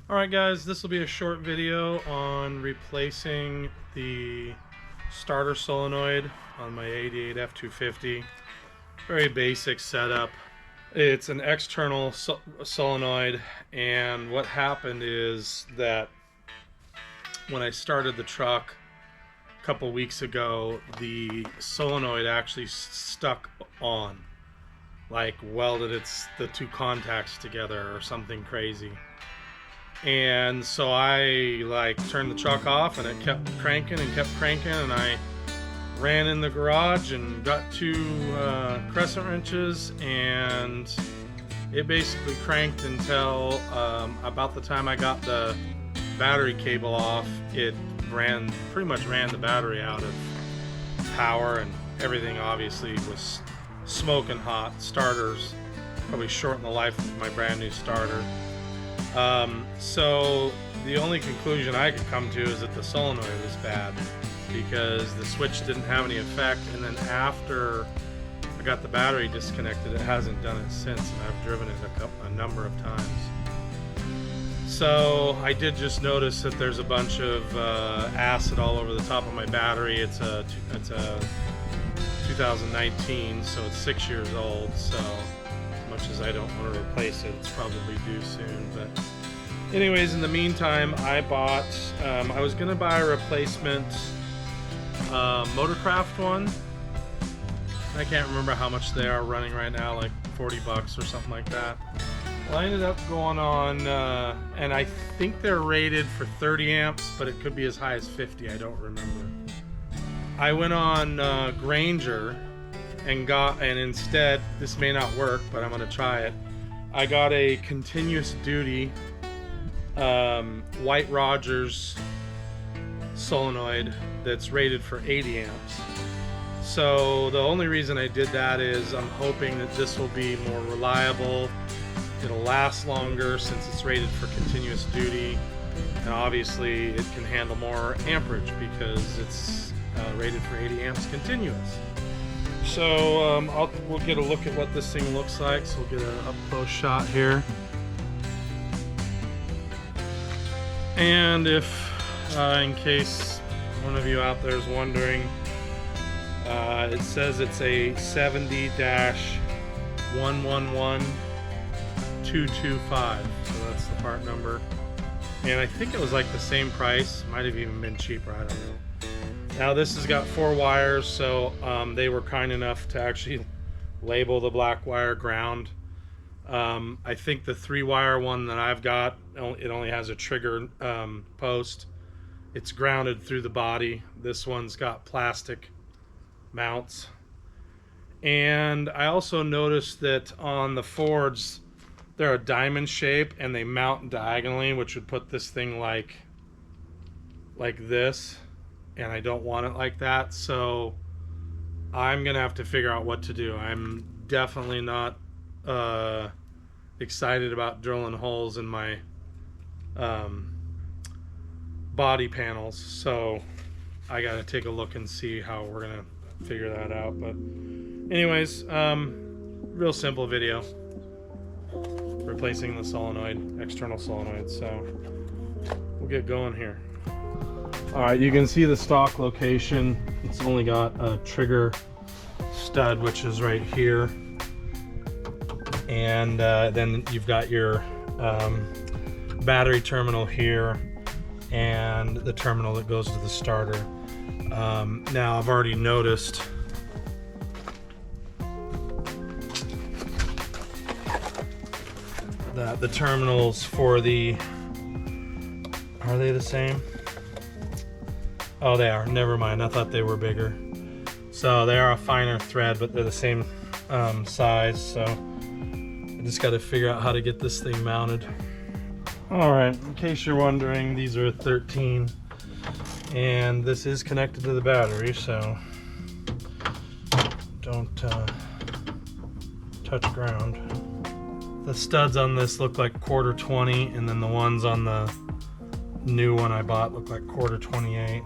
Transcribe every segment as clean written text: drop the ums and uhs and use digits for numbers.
Alright guys, this will be a short video on replacing the starter solenoid on my 88 F250. Very basic setup. It's an external solenoid, and what happened is that when I started the truck a couple weeks ago, the solenoid actually stuck on, like welded the two contacts together or something crazy. And so I turned the truck off, and it kept cranking and kept cranking, and I ran in the garage and got two crescent wrenches, and it basically cranked until about the time I got the battery cable off, it pretty much ran the battery out of power, and everything obviously was smoking hot. Starters probably shortened the life of my brand new starter. So the only conclusion I could come to is that the solenoid was bad, because the switch didn't have any effect, and then after I got the battery disconnected, it hasn't done it since, and I've driven it a number of times. So I did just notice that there's a bunch of acid all over the top of my battery. It's a 2019, so it's 6 years old, so as much as I don't want to replace it, it's probably due soon. But anyways, in the meantime, I bought I was gonna buy a replacement Motorcraft one. I can't remember how much they are running right now, like 40 bucks or something like that. Well, I ended up going on and I think they're rated for 30 amps, but it could be as high as 50, I don't remember. I went on Granger and instead, this may not work, but I'm gonna try it. I got a continuous duty White Rogers solenoid that's rated for 80 amps. So the only reason I did that is I'm hoping that this will be more reliable. It'll last longer since it's rated for continuous duty, and obviously it can handle more amperage because it's rated for 80 amps continuous. So we'll get a look at what this thing looks like. So we'll get an up-close shot here. And if, in case one of you out there is wondering, it says it's a 70-111225. So that's the part number. And I think it was like the same price. Might have even been cheaper, I don't know. Now this has got 4 wires, so they were kind enough to actually label the black wire ground. I think the 3-wire one that I've got, it only has a trigger post. It's grounded through the body. This one's got plastic mounts. And I also noticed that on the Fords, they're a diamond shape and they mount diagonally, which would put this thing like this. And I don't want it like that, so I'm gonna have to figure out what to do. I'm definitely not excited about drilling holes in my body panels, so I gotta take a look and see how we're gonna figure that out. But anyways, real simple video, replacing the solenoid, external solenoid. So we'll get going here. Alright, you can see the stock location. It's only got a trigger stud, which is right here. And then you've got your battery terminal here and the terminal that goes to the starter. Now I've already noticed that the terminals for the... Are they the same? Oh, they are. Never mind. I thought they were bigger. So they are a finer thread, but they're the same size. So I just got to figure out how to get this thing mounted. All right. In case you're wondering, these are 13, and this is connected to the battery. So don't touch ground. The studs on this look like 1/4 20, and then the ones on the new one I bought look like 1/4 28.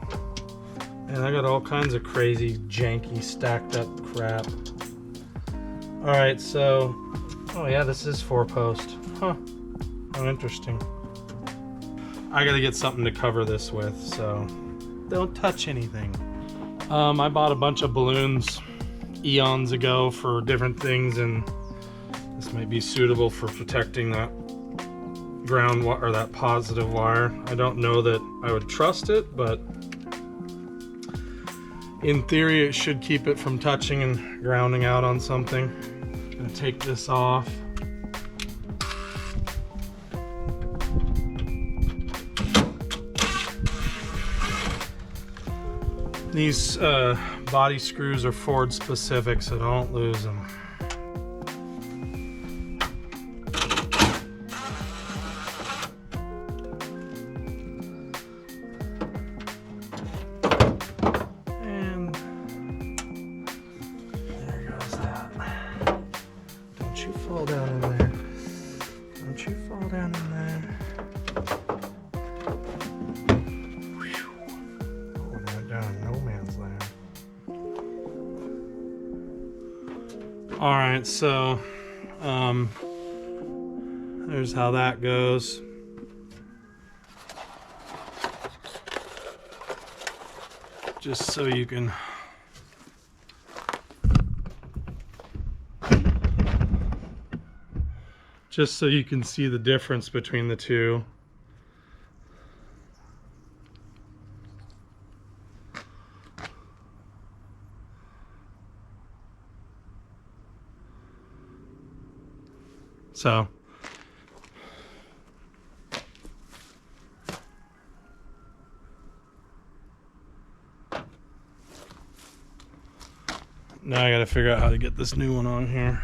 And I got all kinds of crazy janky stacked up crap. Alright, so oh yeah, this is 4-post. Huh, how interesting. I gotta get something to cover this with, so don't touch anything. I bought a bunch of balloons eons ago for different things, and this might be suitable for protecting that ground or that positive wire. I don't know that I would trust it, but in theory it should keep it from touching and grounding out on something. I'm gonna take this off. These body screws are Ford specific, so don't lose them. And there goes that. Don't you fall down in there. Don't you fall down in there. All right, so there's how that goes. Just so you can see the difference between the two. So now I gotta figure out how to get this new one on here.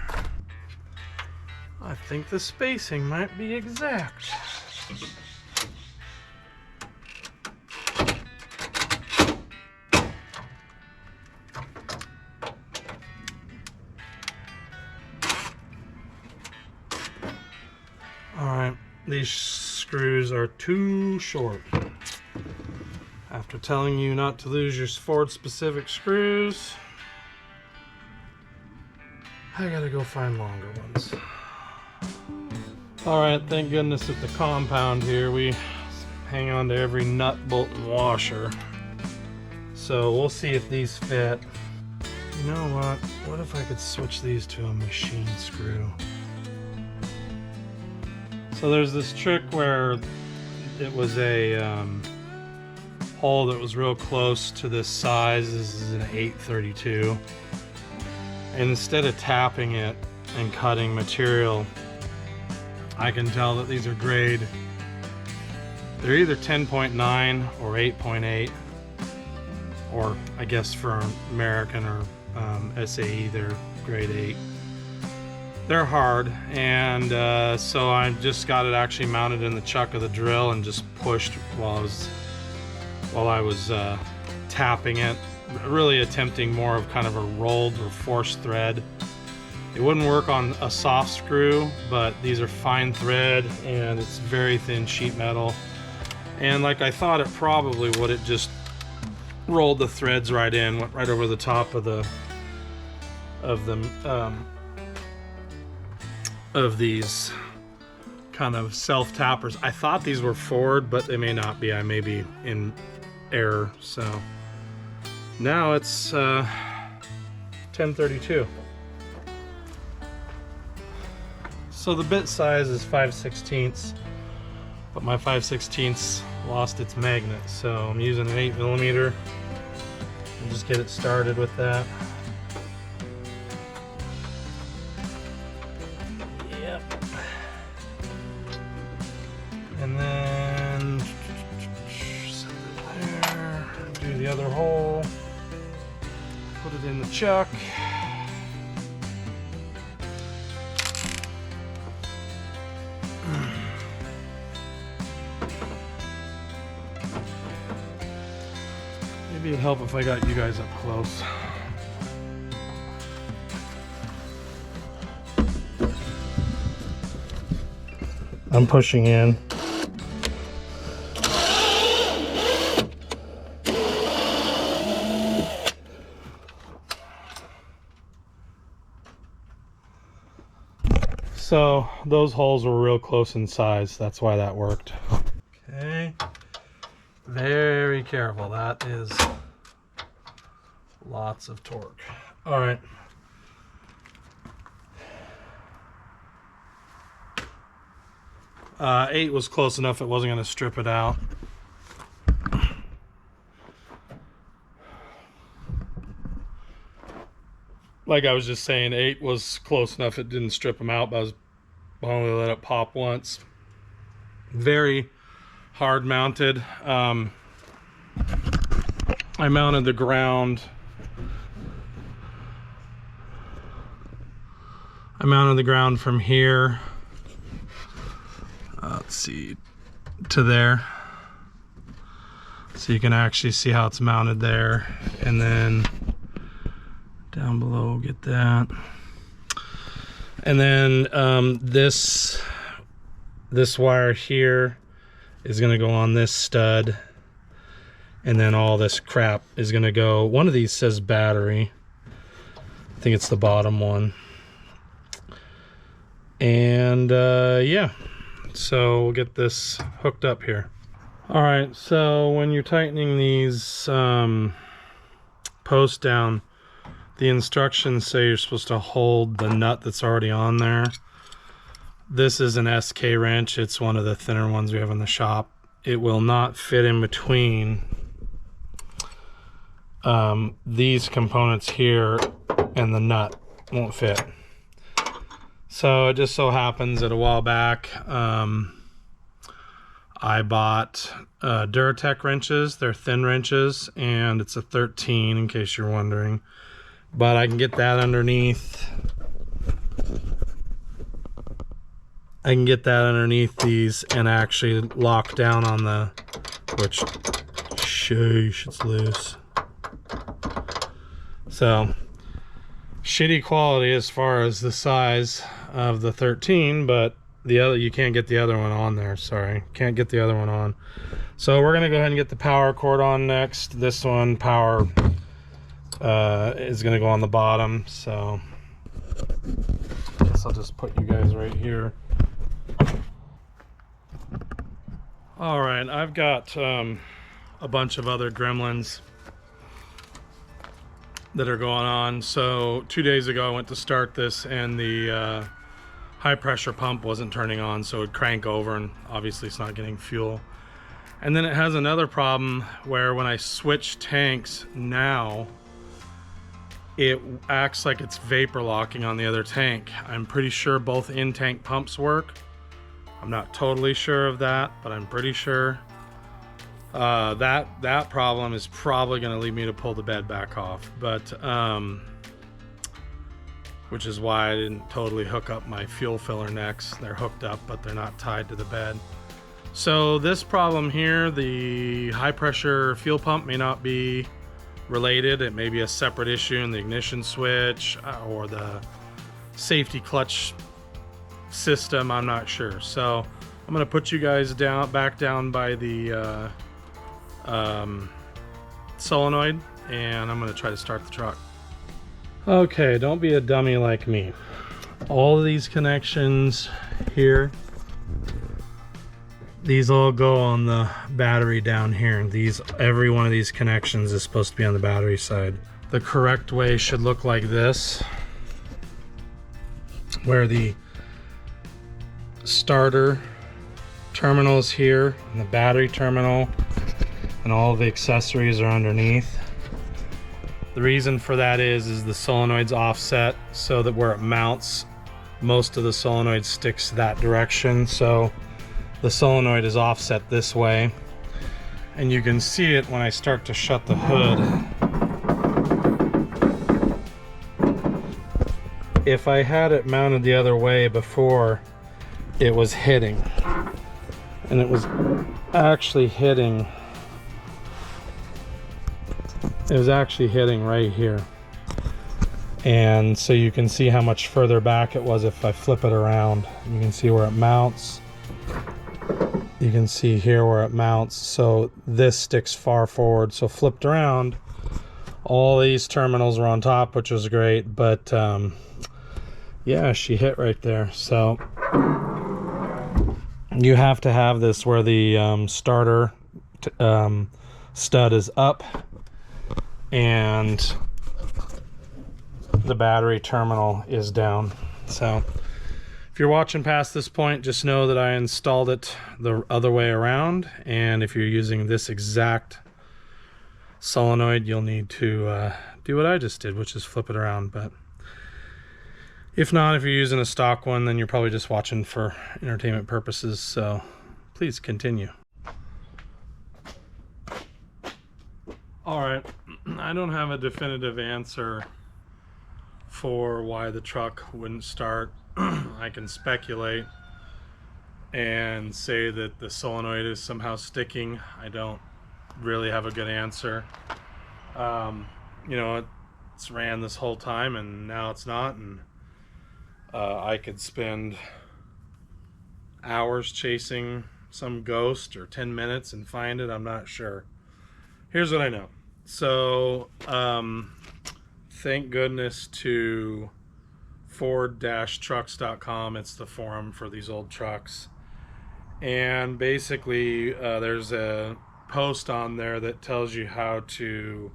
I think the spacing might be exact. Alright, these screws are too short. After telling you not to lose your Ford specific screws, I gotta go find longer ones. Alright, thank goodness at the compound here we hang on to every nut, bolt, and washer. So we'll see if these fit. You know what? What if I could switch these to a machine screw? So there's this trick where it was a hole that was real close to this size. This is an 832. And instead of tapping it and cutting material, I can tell that these are grade. They're either 10.9 or 8.8, or I guess for American or SAE, they're grade 8. They're hard, and so I just got it actually mounted in the chuck of the drill and just pushed while I was tapping it, really attempting more of kind of a rolled or forced thread. It wouldn't work on a soft screw, but these are fine thread and it's very thin sheet metal. And like I thought it probably would, it just rolled the threads right in, went right over the top of these kind of self-tappers. I thought these were Ford, but they may not be. I may be in error. So now it's 1032. So the bit size is 5/16, but my 5/16 lost its magnet, so I'm using an 8mm and just get it started with that. Yep. And then set it there, do the other hole, put it in the chuck. Maybe it'd help if I got you guys up close. I'm pushing in. So those holes were real close in size. That's why that worked. Okay, very careful. That is lots of torque. All right. Eight was close enough. It wasn't going to strip it out. Like I was just saying, 8 was close enough. It didn't strip them out, but I only let it pop once. Very hard mounted. I mounted the ground. I mounted the ground from here. Let's see, to there. So you can actually see how it's mounted there. And then down below, get that. And then this wire here is going to go on this stud, and then all this crap is going to go. One of these says battery. I think it's the bottom one. And yeah, so we'll get this hooked up here. All right, so when you're tightening these posts down, the instructions say you're supposed to hold the nut that's already on there. This is an SK wrench. It's one of the thinner ones we have in the shop. It will not fit in between these components here, and the nut won't fit. So it just so happens that a while back I bought Duratec wrenches. They're thin wrenches, and it's a 13 in case you're wondering. But I can get that underneath. I can get that underneath these and actually lock down on the, which, sheesh, it's loose. So, shitty quality as far as the size of the 13, but the other, you can't get the other one on there. Sorry, can't get the other one on. So we're gonna go ahead and get the power cord on next. This one, power, is gonna go on the bottom. So I guess I'll just put you guys right here. All right, I've got a bunch of other gremlins that are going on. So 2 days ago I went to start this, and the high pressure pump wasn't turning on, so it would crank over, and obviously it's not getting fuel. And then it has another problem where when I switch tanks now, it acts like it's vapor locking on the other tank. I'm pretty sure both in-tank pumps work. I'm not totally sure of that, but I'm pretty sure. That problem is probably going to lead me to pull the bed back off, but which is why I didn't totally hook up my fuel filler necks. They're hooked up, but they're not tied to the bed. So this problem here, the high pressure fuel pump, may not be related. It may be a separate issue in the ignition switch or the safety clutch system. I'm not sure. So I'm gonna put you guys back down by the solenoid, and I'm gonna try to start the truck. Okay, don't be a dummy like me. All of these connections here, these all go on the battery down here. Every one of these connections is supposed to be on the battery side. The correct way should look like this, where the starter terminal is here, and the battery terminal and all the accessories are underneath. The reason for that is the solenoid's offset, so that where it mounts, most of the solenoid sticks that direction. So the solenoid is offset this way, and you can see it when I start to shut the hood. If I had it mounted the other way before, it was hitting, and it was actually hitting. It was actually hitting right here, and so you can see how much further back it was. If I flip it around, you can see where it mounts. You can see here where it mounts, so this sticks far forward. So flipped around, all these terminals were on top, which was great, but yeah, she hit right there. So you have to have this where the starter stud is up and the battery terminal is down. So if you're watching past this point, just know that I installed it the other way around, and if you're using this exact solenoid, you'll need to do what I just did, which is flip it around. But if not, if you're using a stock one, then you're probably just watching for entertainment purposes, so please continue. Alright, I don't have a definitive answer for why the truck wouldn't start. I can speculate and say that the solenoid is somehow sticking. I don't really have a good answer. You know, it's ran this whole time and now it's not, and I could spend hours chasing some ghost or 10 minutes and find it. I'm not sure. Here's what I know. So thank goodness to Ford-trucks.com. It's the forum for these old trucks, and basically there's a post on there that tells you how to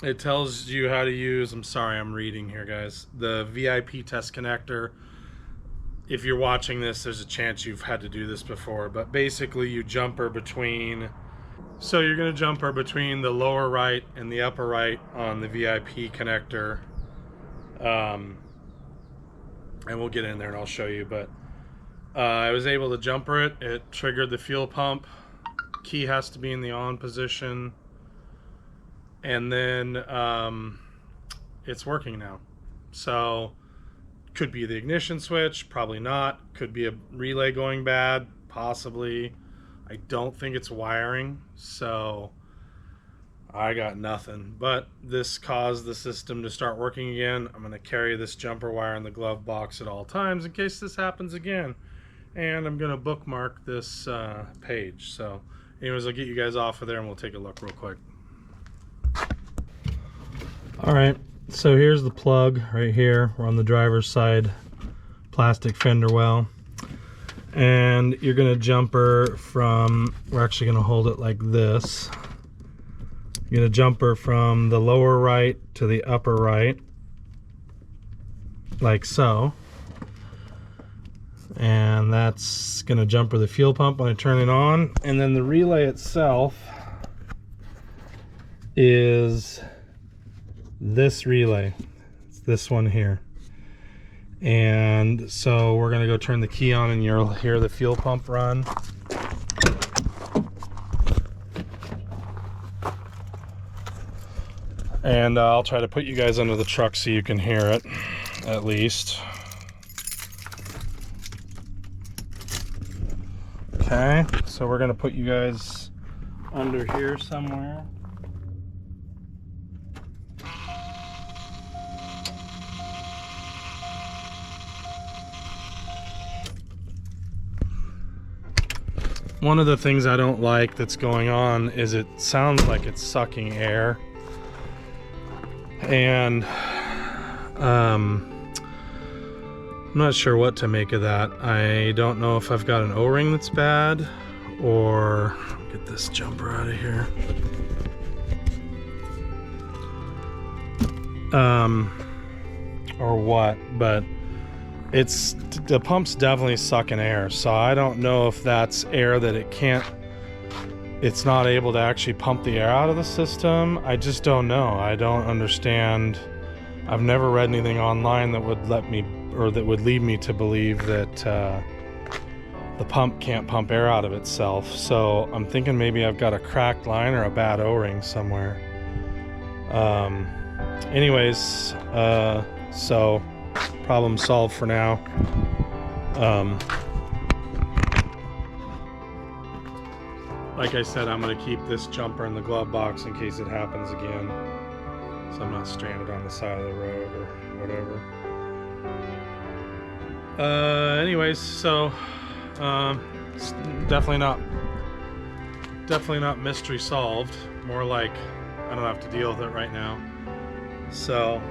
it tells you how to use, I'm sorry, I'm reading here, guys, the VIP test connector. If you're watching this, there's a chance you've had to do this before, but basically you jumper between, so you're going to jumper between the lower right and the upper right on the VIP connector, and we'll get in there and I'll show you. But I was able to jumper it. It triggered the fuel pump. Key has to be in the on position, and then it's working now. So could be the ignition switch, probably not. Could be a relay going bad, possibly. I don't think it's wiring, so I got nothing. But this caused the system to start working again. I'm going to carry this jumper wire in the glove box at all times in case this happens again. And I'm going to bookmark this page. So anyways, I'll get you guys off of there and we'll take a look real quick. Alright, so here's the plug right here. We're on the driver's side, plastic fender well. And you're going to jumper from, we're actually going to hold it like this. You're going to jumper from the lower right to the upper right, like so. And that's going to jumper the fuel pump when I turn it on. And then the relay itself is this relay. It's this one here. And so we're going to go turn the key on and you'll hear the fuel pump run. And I'll try to put you guys under the truck so you can hear it, at least. Okay, so we're going to put you guys under here somewhere. One of the things I don't like that's going on is it sounds like it's sucking air. And I'm not sure what to make of that. I don't know if I've got an O-ring that's bad, or get this jumper out of here. Or what, but it's, the pump's definitely sucking air, so I don't know if that's air that it's not able to actually pump the air out of the system. I just don't know. I don't understand. I've never read anything online that would let me, or that would lead me to believe that the pump can't pump air out of itself. So I'm thinking maybe I've got a cracked line or a bad O-ring somewhere. Anyways, so problem solved for now. Like I said, I'm going to keep this jumper in the glove box in case it happens again, so I'm not stranded on the side of the road or whatever. Anyways, so it's definitely not mystery solved. More like I don't have to deal with it right now. So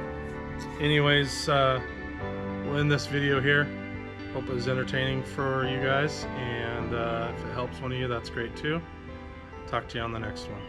anyways, we'll end this video here. Hope it was entertaining for you guys, and if it helps one of you, that's great too. Talk to you on the next one.